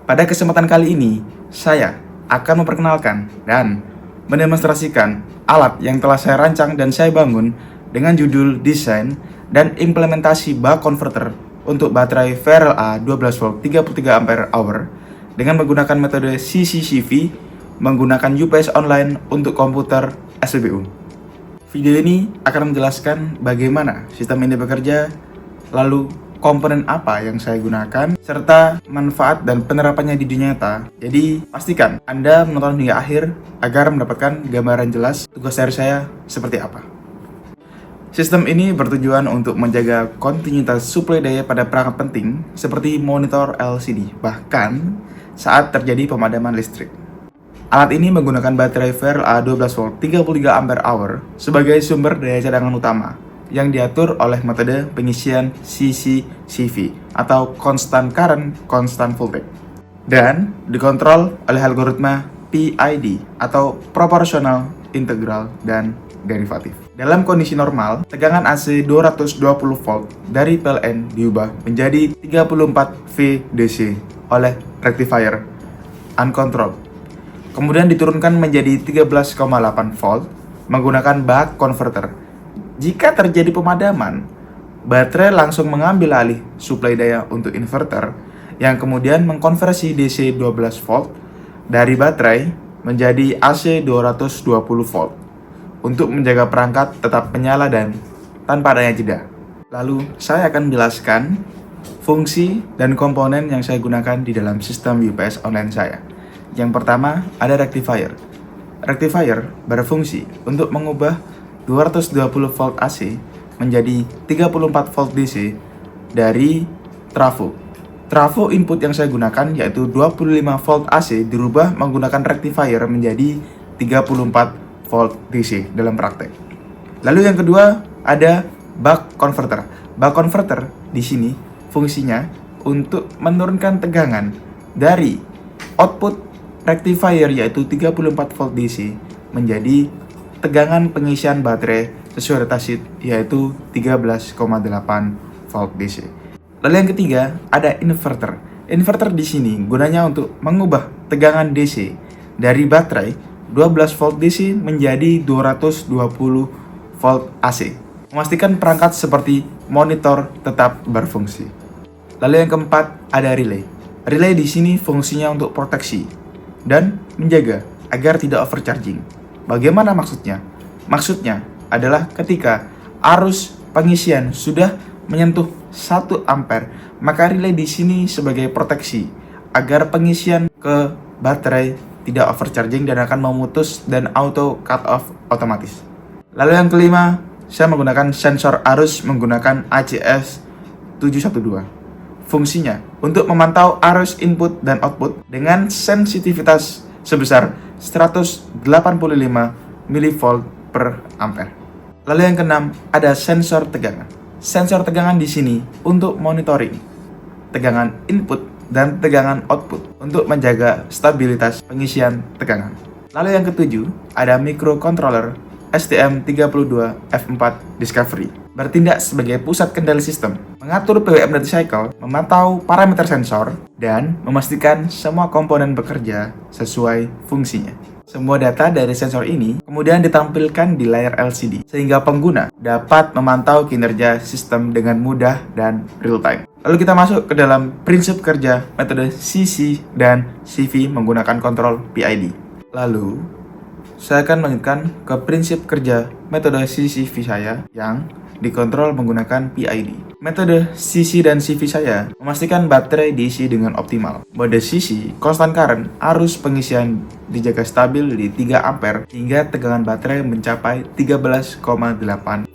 Pada kesempatan kali ini, saya akan memperkenalkan dan mendemonstrasikan alat yang telah saya rancang dan saya bangun dengan judul desain dan implementasi buck converter untuk baterai VRLA 12V 33 Ah dengan menggunakan metode CCCV menggunakan UPS online untuk komputer SPBU. Video ini akan menjelaskan bagaimana sistem ini bekerja, lalu komponen apa yang saya gunakan, serta manfaat dan penerapannya di dunia nyata. Jadi, pastikan Anda menonton hingga akhir agar mendapatkan gambaran jelas tugas dari saya seperti apa. Sistem ini bertujuan untuk menjaga kontinuitas suplai daya pada perangkat penting seperti monitor LCD, bahkan saat terjadi pemadaman listrik. Alat ini menggunakan baterai VRLA 12V 33 Ah sebagai sumber daya cadangan utama yang diatur oleh metode pengisian CCCV atau Constant Current Constant Voltage dan dikontrol oleh algoritma PID atau Proportional, Integral, dan Derivatif. Dalam kondisi normal, tegangan AC 220V dari PLN diubah menjadi 34V DC oleh rectifier uncontrolled. Kemudian diturunkan menjadi 13,8 volt menggunakan buck converter. Jika terjadi pemadaman, baterai langsung mengambil alih suplai daya untuk inverter yang kemudian mengkonversi DC 12 volt dari baterai menjadi AC 220 volt untuk menjaga perangkat tetap menyala dan tanpa adanya jeda. Lalu saya akan menjelaskan fungsi dan komponen yang saya gunakan di dalam sistem UPS online saya. Yang pertama ada rectifier. Rectifier berfungsi untuk mengubah 220 volt AC menjadi 34 volt DC dari trafo. Trafo input yang saya gunakan yaitu 25 volt AC dirubah menggunakan rectifier menjadi 34 volt DC dalam praktek. Lalu yang kedua ada buck converter. Buck converter di sini fungsinya untuk menurunkan tegangan dari output rectifier yaitu 34 volt DC menjadi tegangan pengisian baterai sesuai datasheet yaitu 13,8 volt DC. Lalu yang ketiga ada inverter. Inverter di sini gunanya untuk mengubah tegangan DC dari baterai 12 volt DC menjadi 220 volt AC, memastikan perangkat seperti monitor tetap berfungsi. Lalu yang keempat ada relay. Relay di sini fungsinya untuk proteksi dan menjaga agar tidak overcharging. Bagaimana maksudnya? Maksudnya adalah ketika arus pengisian sudah menyentuh 1 ampere, maka relay di sini sebagai proteksi agar pengisian ke baterai tidak overcharging dan akan memutus dan auto cut off otomatis. Lalu yang kelima, saya menggunakan sensor arus menggunakan ACS 712. Fungsinya untuk memantau arus input dan output dengan sensitivitas sebesar 185 mV per ampere. Lalu yang keenam ada sensor tegangan. Sensor tegangan di sini untuk monitoring tegangan input dan tegangan output untuk menjaga stabilitas pengisian tegangan. Lalu yang ketujuh ada microcontroller STM32F4 Discovery. Bertindak sebagai pusat kendali sistem, mengatur PWM duty cycle, memantau parameter sensor, dan memastikan semua komponen bekerja sesuai fungsinya. Semua data dari sensor ini kemudian ditampilkan di layar LCD, sehingga pengguna dapat memantau kinerja sistem dengan mudah dan real time. Lalu kita masuk ke dalam prinsip kerja metode CC dan CV menggunakan kontrol PID. Lalu, saya akan melanjutkan ke prinsip kerja metode CCV saya yang dikontrol menggunakan PID. Metode CC dan CV saya memastikan baterai diisi dengan optimal. Mode CC, constant current, arus pengisian dijaga stabil di 3 ampere hingga tegangan baterai mencapai 13,8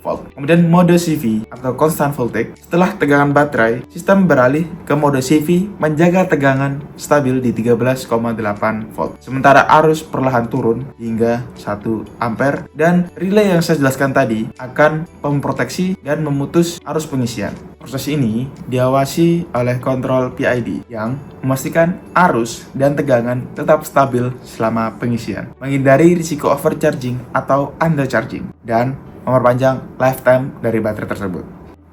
volt. Kemudian mode CV atau constant voltage, setelah tegangan baterai, sistem beralih ke mode CV menjaga tegangan stabil di 13,8 volt. Sementara arus perlahan turun hingga 1 ampere dan relay yang saya jelaskan tadi akan memproteksi dan memutus arus pengisian. Proses ini diawasi oleh kontrol PID yang memastikan arus dan tegangan tetap stabil selama pengisian, menghindari risiko overcharging atau undercharging, dan memperpanjang lifetime dari baterai tersebut.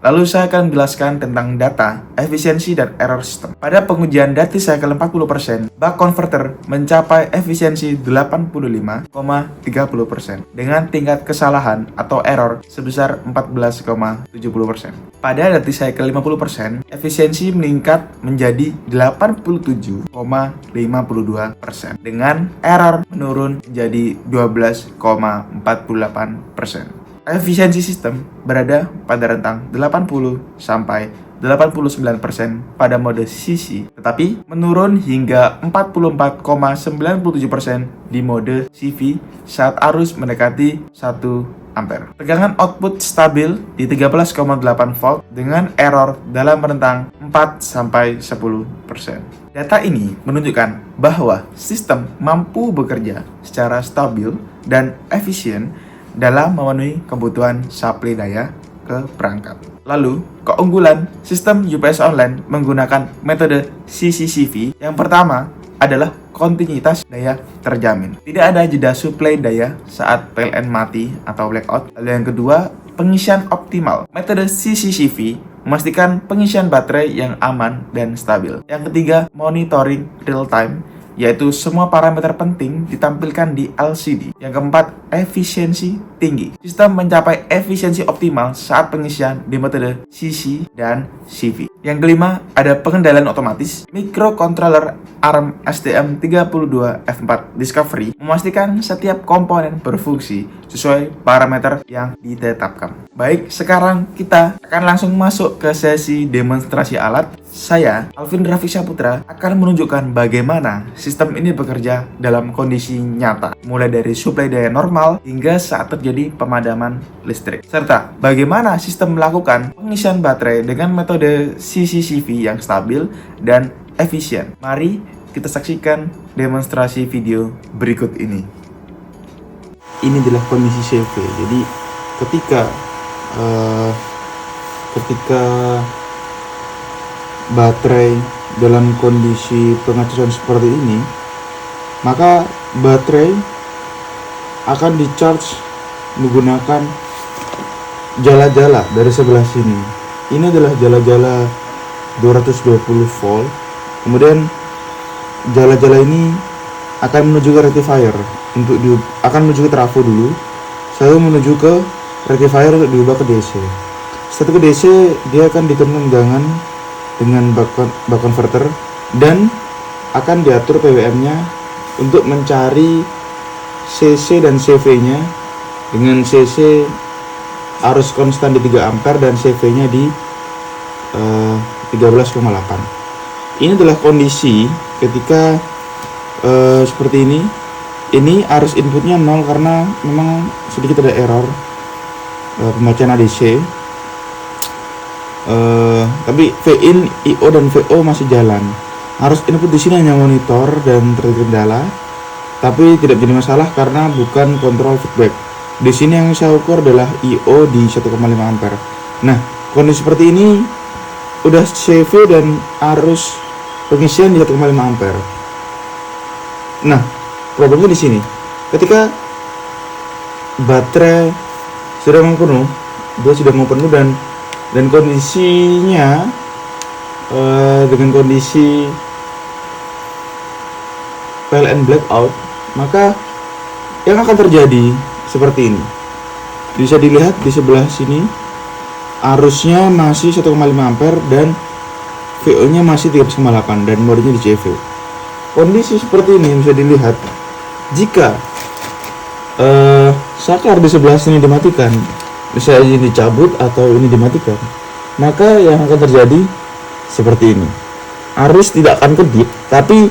Lalu saya akan menjelaskan tentang data, efisiensi, dan error system. Pada pengujian data cycle 40%, buck converter mencapai efisiensi 85,30% dengan tingkat kesalahan atau error sebesar 14,70%. Pada data cycle 50%, efisiensi meningkat menjadi 87,52% dengan error menurun menjadi 12,48%. Efisiensi sistem berada pada rentang 80 sampai 89% pada mode CC, tetapi menurun hingga 44,97% di mode CV saat arus mendekati 1 ampere. Tegangan output stabil di 13,8 volt dengan error dalam rentang 4 sampai 10%. Data ini menunjukkan bahwa sistem mampu bekerja secara stabil dan efisien dalam memenuhi kebutuhan suplai daya ke perangkat. Lalu, keunggulan sistem UPS online menggunakan metode CCCV yang pertama adalah kontinuitas daya terjamin. Tidak ada jeda suplai daya saat PLN mati atau blackout. Lalu yang kedua, pengisian optimal. Metode CCCV memastikan pengisian baterai yang aman dan stabil. Yang ketiga, monitoring real time, yaitu semua parameter penting ditampilkan di LCD. Yang keempat, efisiensi tinggi. Sistem mencapai efisiensi optimal saat pengisian di metode CC dan CV. Yang kelima, ada pengendalian otomatis. Microcontroller ARM STM32F4 Discovery memastikan setiap komponen berfungsi sesuai parameter yang ditetapkan. Baik, sekarang kita akan langsung masuk ke sesi demonstrasi alat. Saya, Alvin Rafi Saputra, akan menunjukkan bagaimana sistem ini bekerja dalam kondisi nyata, mulai dari suplai daya normal hingga saat terjadi pemadaman listrik, serta bagaimana sistem melakukan pengisian baterai dengan metode CCCV yang stabil dan efisien. Mari kita saksikan demonstrasi video berikut ini. Ini adalah kondisi CV. Jadi ketika baterai dalam kondisi pengacasan seperti ini, maka baterai akan di-charge menggunakan jala-jala dari sebelah sini. Ini adalah jala-jala 220 volt. Kemudian jala-jala ini akan menuju ke rectifier akan menuju ke trafo dulu, lalu menuju ke rectifier untuk diubah ke DC. Setelah ke DC, dia akan diturunkan tegangan dengan buck converter dan akan diatur PWM-nya untuk mencari CC dan CV-nya dengan CC arus konstan di 3 ampere dan CV-nya di 13,8. Ini adalah kondisi ketika seperti ini. Ini arus inputnya 0 karena memang sedikit ada error pembacaan ADC. Tapi VIN, IO dan VO masih jalan. Arus input di sini hanya monitor dan terkendala, tapi tidak jadi masalah karena bukan kontrol feedback. Di sini yang saya ukur adalah IO di 1,5 ampere. Nah, kondisi seperti ini udah CV dan arus pengisian di 1,5 ampere. Nah, problemnya di sini. Ketika baterai sudah mau penuh, dan kondisinya dengan kondisi PLN blackout, maka yang akan terjadi seperti ini. Bisa dilihat di sebelah sini arusnya masih 1,5 ampere dan VO-nya masih 13,8 dan modenya di CV. Kondisi seperti ini bisa dilihat jika saklar di sebelah sini dimatikan, misalnya ini dicabut atau ini dimatikan, maka yang akan terjadi seperti ini. Arus tidak akan kedip, tapi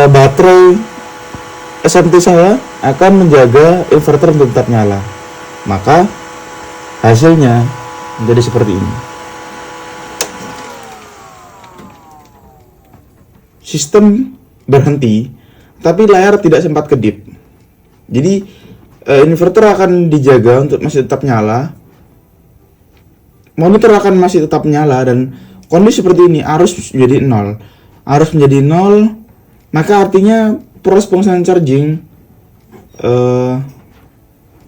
baterai SMT saya akan menjaga inverter untuk tetap nyala. Maka hasilnya menjadi seperti ini. Sistem berhenti, tapi layar tidak sempat kedip. Jadi inverter akan dijaga untuk masih tetap nyala, monitor akan masih tetap nyala, dan kondisi seperti ini arus menjadi 0. Arus menjadi 0, maka artinya proses pengisian charging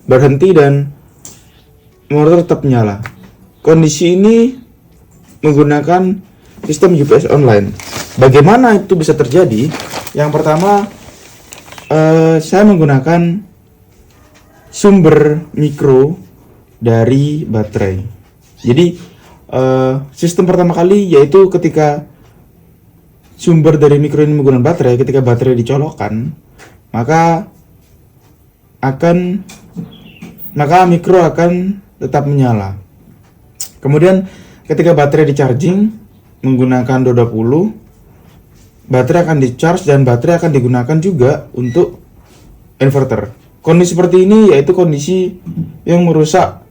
berhenti dan monitor tetap nyala. kondisi ini menggunakan sistem UPS online. Bagaimana itu bisa terjadi? Yang pertama, saya menggunakan sumber mikro dari baterai. Jadi sistem pertama kali yaitu ketika sumber dari mikro ini menggunakan baterai, ketika baterai dicolokkan, maka mikro akan tetap menyala. Kemudian ketika baterai di charging menggunakan 20, baterai akan di charge dan baterai akan digunakan juga untuk inverter. Kondisi seperti ini yaitu kondisi yang merusak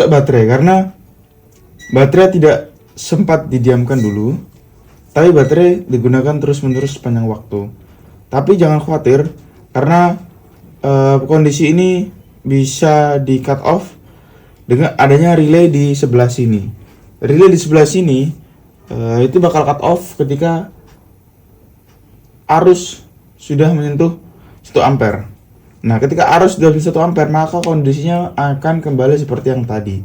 baterai karena baterai tidak sempat didiamkan dulu, tapi baterai digunakan terus-menerus sepanjang waktu. Tapi jangan khawatir karena kondisi ini bisa di cut off dengan adanya relay di sebelah sini. Relay di sebelah sini itu bakal cut off ketika arus sudah menyentuh 1 ampere. Nah, ketika arus sudah menyentuh 1 ampere, maka kondisinya akan kembali seperti yang tadi.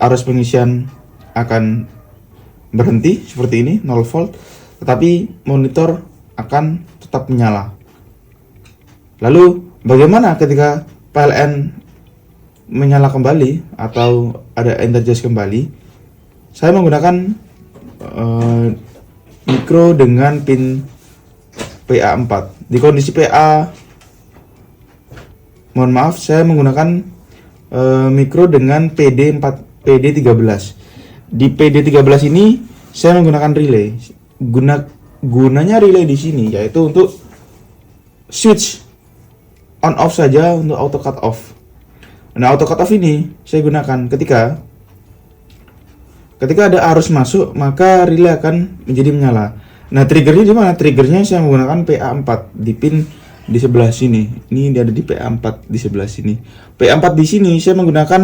Arus pengisian akan berhenti seperti ini, 0 volt, tetapi monitor akan tetap menyala. Lalu bagaimana ketika PLN menyala kembali atau ada energize kembali? Saya menggunakan mikro dengan pin PA4. Di kondisi PA, mohon maaf, saya menggunakan mikro dengan PD13. Di PD13 ini saya menggunakan relay. Gunanya relay di sini yaitu untuk switch on off saja untuk auto cut off. Nah, auto cut off ini saya gunakan ketika ada arus masuk, maka relay akan menjadi menyala. Nah, triggernya di mana? Triggernya saya menggunakan PA4 di pin di sebelah sini. Ini dia ada di PA4 di sebelah sini. PA4 di sini saya menggunakan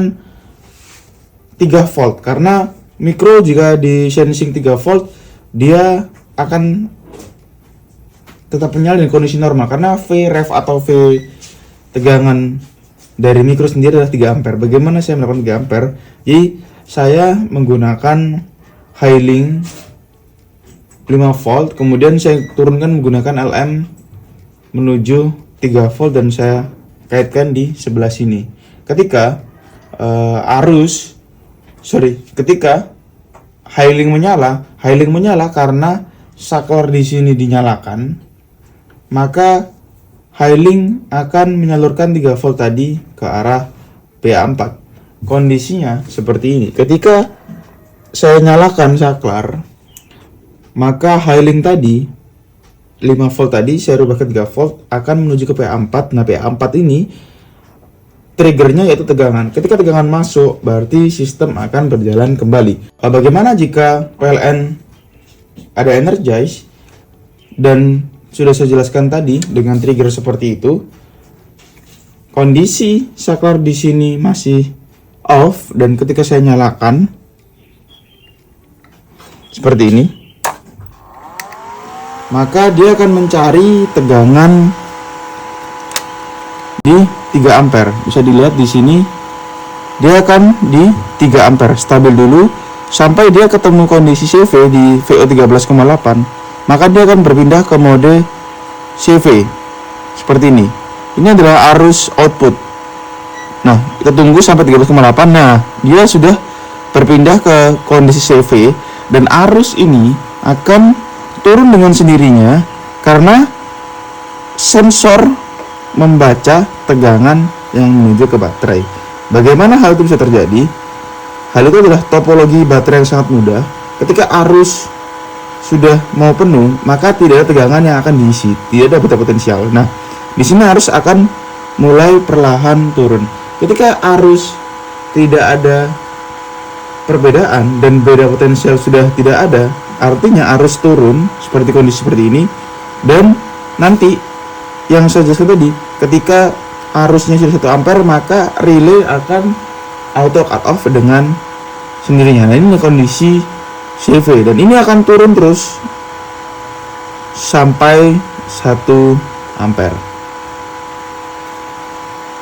3 volt karena mikro jika di sensing 3 volt dia akan tetap menyala di kondisi normal karena Vref atau V tegangan dari mikro sendiri adalah 3 ampere. Bagaimana saya melakukan 3 ampere? Jadi saya menggunakan high link 5 volt, kemudian saya turunkan menggunakan LM menuju 3 volt dan saya kaitkan di sebelah sini. Ketika ketika high link menyala karena saklar di sini dinyalakan, maka high link akan menyalurkan 3 volt tadi ke arah PA4. Kondisinya seperti ini. Ketika saya nyalakan saklar, maka high link tadi 5 volt tadi saya rubah ke 3 volt akan menuju ke PA4. Nah, PA4 ini triggernya yaitu tegangan. Ketika tegangan masuk, berarti sistem akan berjalan kembali. Bagaimana jika PLN ada energize dan sudah saya jelaskan tadi dengan trigger seperti itu, kondisi saklar di sini masih off dan ketika saya nyalakan seperti ini, maka dia akan mencari tegangan di 3 ampere. Bisa dilihat di sini dia akan di 3 ampere, stabil dulu sampai dia ketemu kondisi CV di VO 13,8. Maka dia akan berpindah ke mode CV seperti ini. Ini adalah arus output. Nah, kita tunggu sampai 13,8. Nah, dia sudah berpindah ke kondisi CV dan arus ini akan turun dengan sendirinya karena sensor membaca tegangan yang menuju ke baterai. Bagaimana hal itu bisa terjadi? Hal itu adalah topologi baterai yang sangat mudah. Ketika arus sudah mau penuh, maka tidak ada tegangan yang akan diisi, tidak ada beta potensial. Nah, di sini arus akan mulai perlahan turun. Ketika arus tidak ada perbedaan dan beda potensial sudah tidak ada, artinya arus turun seperti kondisi seperti ini. Dan nanti yang saya jelaskan tadi, ketika arusnya sudah 1 ampere, maka relay akan auto cut off dengan sendirinya. Nah, ini kondisi CV dan ini akan turun terus sampai 1 ampere.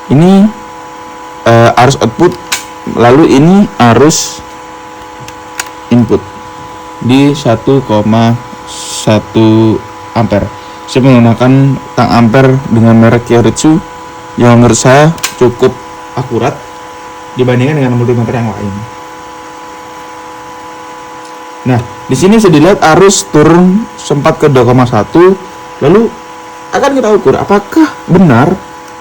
Ini arus output Lalu ini arus input di 1,1 ampere. Saya menggunakan tang ampere dengan merek Keiretsu yang menurut saya cukup akurat dibandingkan dengan multimeter yang lain. Nah, di sini bisa dilihat arus turun sempat ke 2,1. Lalu akan kita ukur apakah benar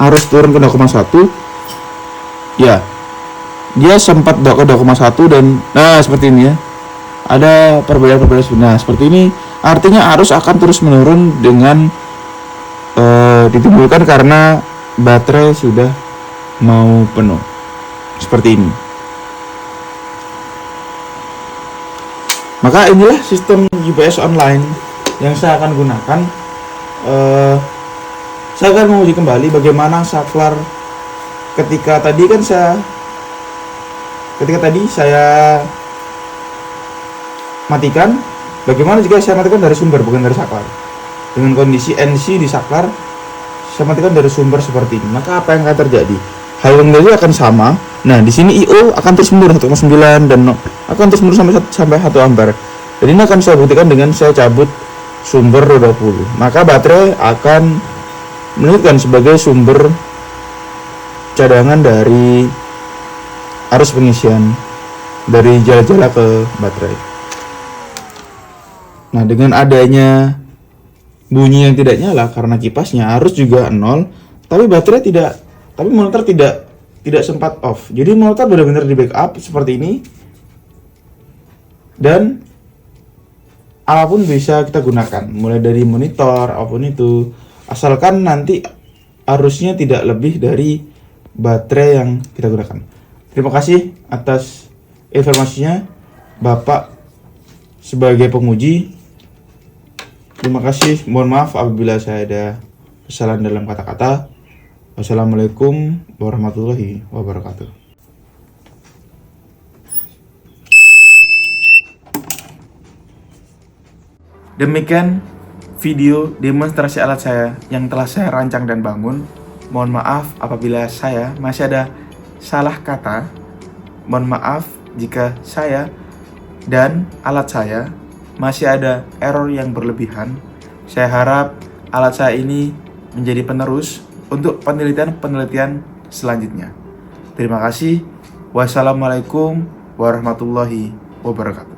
arus turun ke 2,1. Ya, dia sempat ke 2,1 dan seperti ini ya. Ada perbedaan-perbedaan. Nah, seperti ini artinya arus akan terus menurun dengan ditimbulkan karena baterai sudah mau penuh. Seperti ini. Maka inilah sistem UPS online yang saya akan gunakan. Saya akan menguji kembali bagaimana saklar ketika tadi saya matikan. Bagaimana jika saya matikan dari sumber bukan dari saklar? Dengan kondisi NC di saklar, saya matikan dari sumber seperti ini. Maka apa yang akan terjadi? Hal yang terjadi akan sama. Nah, di sini IO akan terus menurun 1,9 dan akan terus menurun sampai 1 ampere. Dan ini akan saya buktikan dengan saya cabut sumber 20. Maka baterai akan menunjukkan sebagai sumber cadangan dari arus pengisian dari jala-jala ke baterai. Nah, dengan adanya bunyi yang tidak nyala karena kipasnya, arus juga 0, tapi monitor tidak sempat off. Jadi monitor benar-benar di backup seperti ini. Dan apapun bisa kita gunakan, mulai dari monitor apapun itu, asalkan nanti arusnya tidak lebih dari baterai yang kita gunakan. Terima kasih atas informasinya, Bapak sebagai penguji. Terima kasih. Mohon maaf apabila saya ada kesalahan dalam kata-kata. Wassalamualaikum warahmatullahi wabarakatuh. Demikian video demonstrasi alat saya yang telah saya rancang dan bangun. Mohon maaf apabila saya masih ada salah kata. Mohon maaf jika saya dan alat saya masih ada error yang berlebihan. Saya harap alat saya ini menjadi penerus untuk penelitian-penelitian selanjutnya. Terima kasih. Wassalamualaikum warahmatullahi wabarakatuh.